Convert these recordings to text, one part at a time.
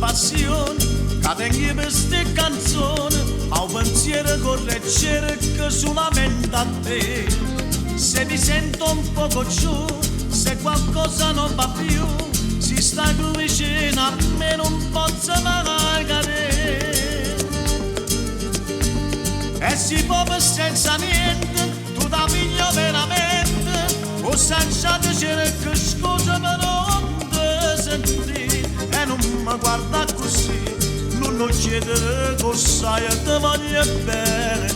passione che tengi per ste canzoni, a un pensiero corre e cerca solamente a te. Se mi sento un poco giù, se qualcosa non va più, si sta qui vicino a me non posso mai cadere. E si può per senza niente, tu da piglio veramente, o senza dicere che scusa per non te sentire. E non mi guarda così, non chiedere cosa io ti voglio bene.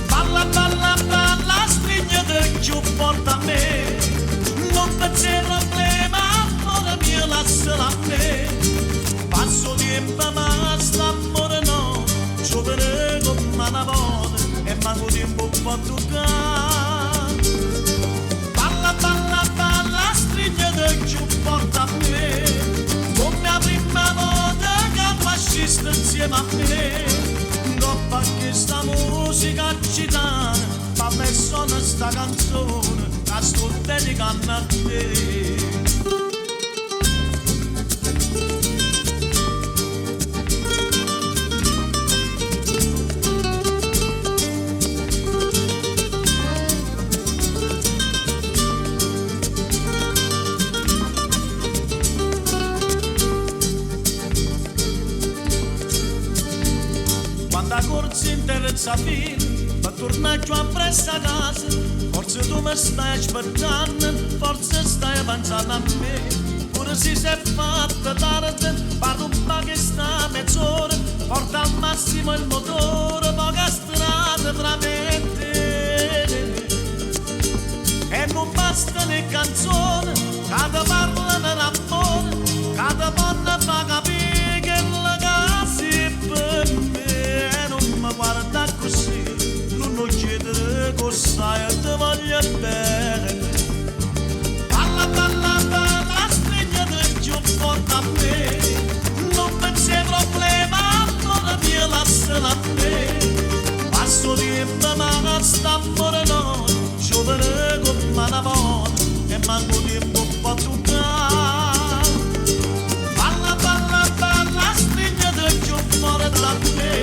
Parla, parla, parla, strignete più forte a me, non pensare problema, amore mio, lasciala a me. Passo tempo ma st'amore no, giovane come una volta e manco tempo può toccare. Parla, parla, parla, strignete più forte a me, come la prima volta che fascista insieme a me. Coppa che sta musica gitana, ma me suona sta canzone, la sto dedicando a te. Quando corsi in terza fila, per tornare giù appresso a casa, forse tu mi stai aspettando, forse stai pensando a me. Pure se si è fatta tardi, parlo che sta mezz'ora, porta al massimo il motore, poca strada tra me e te. E non basta le canzoni, che ti parlano d'amore, che ti fanno fa capire che la casa è per me. Guarda così, non chiedere cosa io ti voglio bene. Parla, parla, parla, strignete più forte a me, non pensi ai problemi, amore mio, lasciala a me. Passo tempo ma st'amore no, giovane come una volta e manco tempo può toccare. Parla, parla, parla, strignete più forte a me,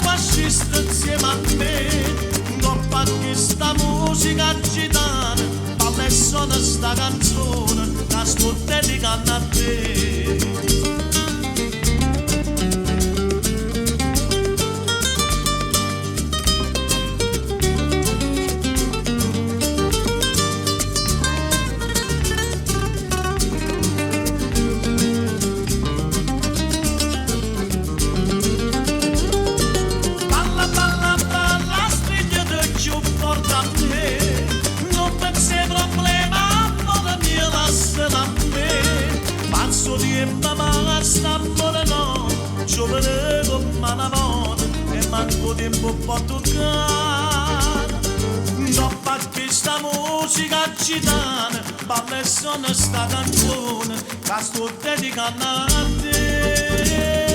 fascista insieme a me. Coppa che sta musica gitana, parla e suona sta canzone, la sto dedicando a te. St'amore no, giovane come una volta e manco tempo può toccare. Troppa che sta musica gitana, balla e suona sta canzone, la sto dedicando a te.